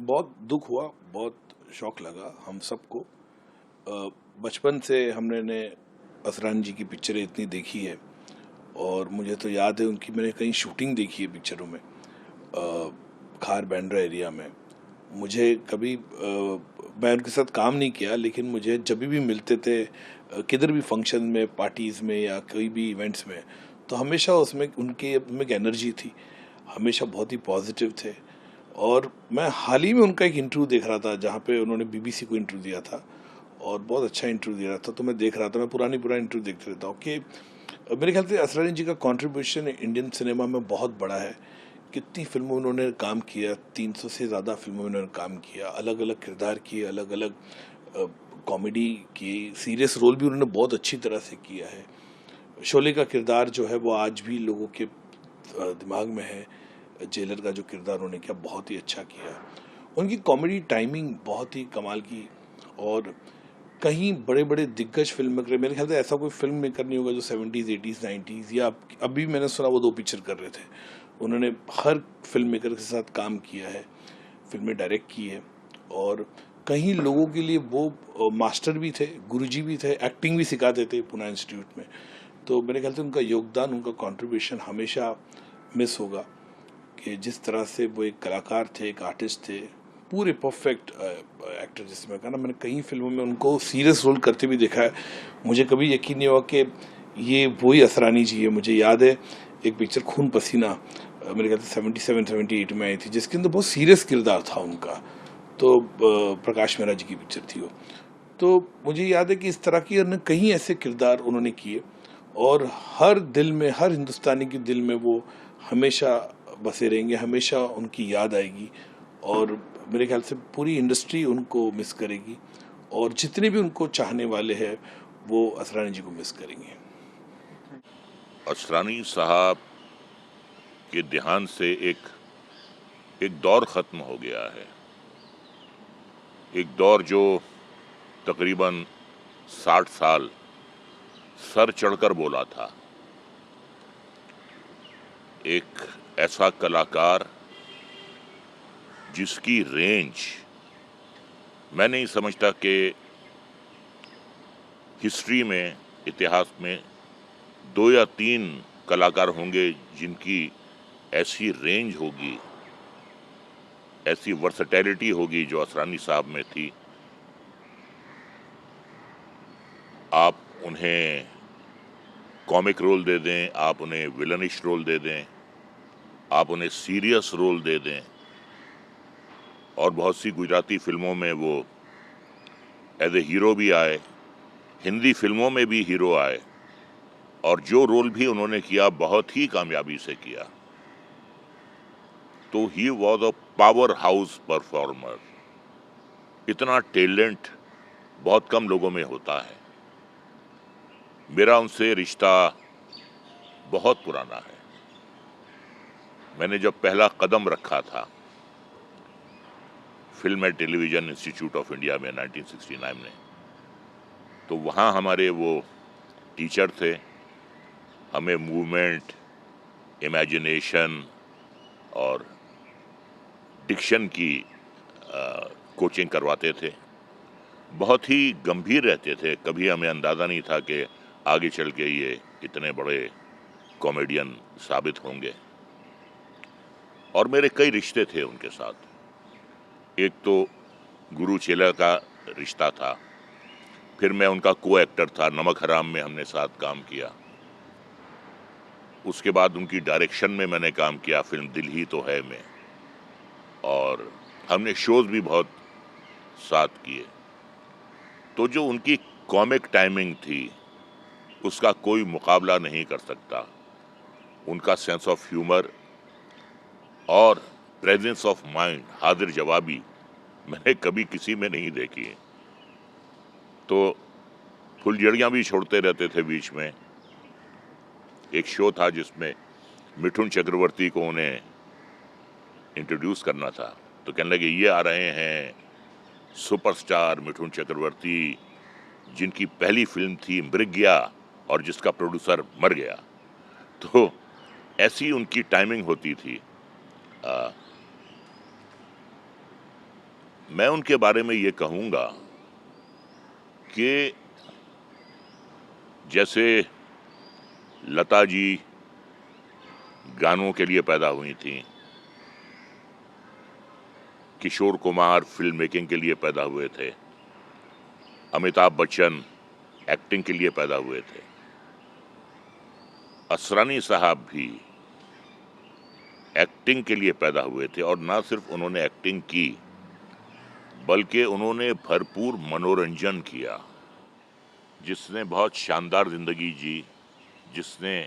बहुत दुख हुआ, बहुत शौक लगा हम सबको। बचपन से हमने ने असरानी जी की पिक्चरें इतनी देखी है और मुझे तो याद है उनकी मैंने कहीं शूटिंग देखी है पिक्चरों में, खार बैंड्रा एरिया में। मुझे कभी मैं उनके साथ काम नहीं किया, लेकिन मुझे जब भी मिलते थे किधर भी फंक्शन में, पार्टीज़ में या कोई भी इवेंट्स में, तो हमेशा उसमें उनकी में एक एनर्जी थी, हमेशा बहुत ही पॉजिटिव थे। और मैं हाल ही में उनका एक इंटरव्यू देख रहा था जहाँ पे उन्होंने बीबीसी को इंटरव्यू दिया था और बहुत अच्छा इंटरव्यू दिया था। तो मैं देख रहा था, मैं पुराना इंटरव्यू देखते रहता हूँ कि मेरे ख्याल से असरानी जी का कंट्रीब्यूशन इंडियन सिनेमा में बहुत बड़ा है। कितनी फिल्मों में उन्होंने काम किया, 300 से ज़्यादा फिल्मों में उन्होंने काम किया, अलग अलग किरदार किए, अलग अलग कॉमेडी की, सीरियस रोल भी उन्होंने बहुत अच्छी तरह से किया है। शोले का किरदार जो है वो आज भी लोगों के दिमाग में है। जेलर का जो किरदार उन्होंने किया बहुत ही अच्छा किया। उनकी कॉमेडी टाइमिंग बहुत ही कमाल की। और कहीं बड़े बड़े दिग्गज फिल्म मेकर, मेरे ख्याल से ऐसा कोई फिल्म मेकर नहीं होगा जो 70s 80s 90s या अभी मैंने सुना वो 2 पिक्चर कर रहे थे। उन्होंने हर फिल्म मेकर के साथ काम किया है, फिल्में डायरेक्ट की है। और कहीं लोगों के लिए वो मास्टर भी थे, गुरुजी भी थे, एक्टिंग भी सिखाते थे पूना इंस्टीट्यूट में। तो मेरे ख्याल से उनका योगदान, उनका कंट्रीब्यूशन हमेशा मिस होगा कि जिस तरह से वो एक कलाकार थे, एक आर्टिस्ट थे, पूरे परफेक्ट एक्टर। जिसमें कहा ना, मैंने कई फिल्मों में उनको सीरियस रोल करते भी देखा है। मुझे कभी यकीन नहीं हुआ कि ये वही असरानी जी है। मुझे याद है एक पिक्चर खून पसीना, मेरे ख्याल से 77-78 में आई थी, जिसके अंदर बहुत सीरियस किरदार था उनका। तो प्रकाश मेहरा जी की पिक्चर थी वो। तो मुझे याद है कि इस तरह की कई ऐसे किरदार उन्होंने किए और हर दिल में, हर हिंदुस्तानी के दिल में वो हमेशा बसे रहेंगे, हमेशा उनकी याद आएगी। और मेरे ख्याल से पूरी इंडस्ट्री उनको मिस करेगी और जितने भी उनको चाहने वाले हैं वो असरानी जी को मिस करेंगे। असरानी साहब के देहांत से एक दौर ख़त्म हो गया है। एक दौर जो तकरीबन 60 साल सर चढ़कर बोला था। एक ऐसा कलाकार जिसकी रेंज, मैं नहीं समझता कि हिस्ट्री में, इतिहास में 2 या 3 कलाकार होंगे जिनकी ऐसी रेंज होगी, ऐसी वर्सेटैलिटी होगी जो असरानी साहब में थी। आप उन्हें कॉमिक रोल दे दें, आप उन्हें विलनिश रोल दे दें, आप उन्हें सीरियस रोल दे दें, और बहुत सी गुजराती फिल्मों में वो एज ए हीरो भी आए, हिंदी फिल्मों में भी हीरो आए, और जो रोल भी उन्होंने किया बहुत ही कामयाबी से किया। तो he was a power house performer. इतना टैलेंट बहुत कम लोगों में होता है। मेरा उनसे रिश्ता बहुत पुराना है। मैंने जब पहला कदम रखा था film and television institute of India में 1969 में, तो वहाँ हमारे वो टीचर थे। हमें मूवमेंट, इमेजिनेशन और डिक्शन की कोचिंग करवाते थे। बहुत ही गंभीर रहते थे। कभी हमें अंदाज़ा नहीं था कि आगे चल के ये इतने बड़े कॉमेडियन साबित होंगे। और मेरे कई रिश्ते थे उनके साथ। एक तो गुरु चेला का रिश्ता था, फिर मैं उनका को एक्टर था, नमक हराम में हमने साथ काम किया। उसके बाद उनकी डायरेक्शन में मैंने काम किया फिल्म दिल ही तो है में, और हमने शोज भी बहुत साथ किए। तो जो उनकी कॉमिक टाइमिंग थी उसका कोई मुकाबला नहीं कर सकता। उनका सेंस ऑफ ह्यूमर और प्रेजेंस ऑफ माइंड, हाजिर जवाबी, मैंने कभी किसी में नहीं देखी है। तो फुलझड़ियाँ भी छोड़ते रहते थे बीच में। एक शो था जिसमें मिठुन चक्रवर्ती को उन्हें इंट्रोड्यूस करना था, तो कहने लगे ये आ रहे हैं सुपरस्टार मिठुन चक्रवर्ती, जिनकी पहली फिल्म थी मृग्या और जिसका प्रोड्यूसर मर गया। तो ऐसी उनकी टाइमिंग होती थी। मैं उनके बारे में ये कहूँगा कि जैसे लता जी गानों के लिए पैदा हुई थी, किशोर कुमार फिल्म मेकिंग के लिए पैदा हुए थे, अमिताभ बच्चन एक्टिंग के लिए पैदा हुए थे, असरानी साहब भी एक्टिंग के लिए पैदा हुए थे। और ना सिर्फ उन्होंने एक्टिंग की बल्कि उन्होंने भरपूर मनोरंजन किया। जिसने बहुत शानदार जिंदगी जी, जिसने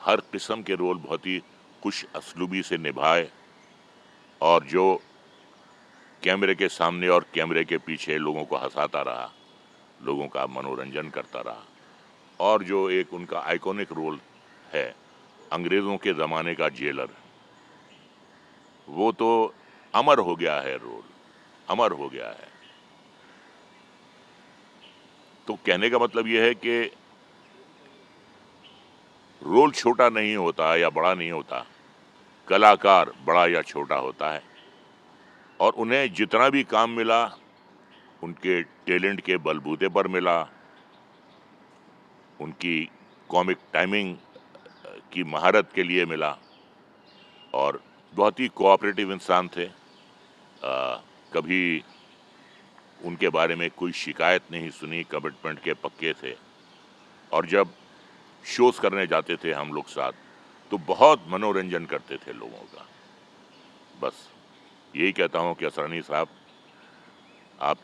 हर किस्म के रोल बहुत ही खुश असलूबी से निभाए, और जो कैमरे के सामने और कैमरे के पीछे लोगों को हंसाता रहा, लोगों का मनोरंजन करता रहा। और जो एक उनका आइकॉनिक रोल है अंग्रेजों के ज़माने का जेलर, वो तो अमर हो गया है, रोल अमर हो गया है। तो कहने का मतलब ये है कि रोल छोटा नहीं होता या बड़ा नहीं होता, कलाकार बड़ा या छोटा होता है। और उन्हें जितना भी काम मिला उनके टैलेंट के बलबूते पर मिला, उनकी कॉमिक टाइमिंग की महारत के लिए मिला। और बहुत ही कोऑपरेटिव इंसान थे। कभी उनके बारे में कोई शिकायत नहीं सुनी, कमिटमेंट के पक्के थे। और जब शोज करने जाते थे हम लोग साथ, तो बहुत मनोरंजन करते थे लोगों का। बस यही कहता हूँ कि असरानी साहब, आप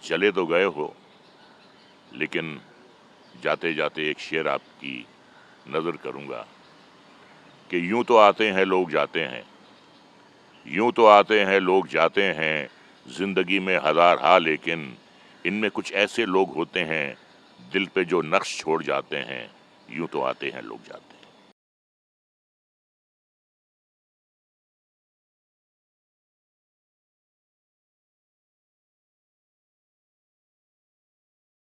चले तो गए हो, लेकिन जाते जाते एक शेर आपकी नज़र करूँगा कि यूं तो आते हैं लोग जाते हैं, यूं तो आते हैं लोग जाते हैं, जिंदगी में हजार हाल, लेकिन इनमें कुछ ऐसे लोग होते हैं दिल पे जो नक्श छोड़ जाते हैं, यूं तो आते हैं लोग जाते हैं।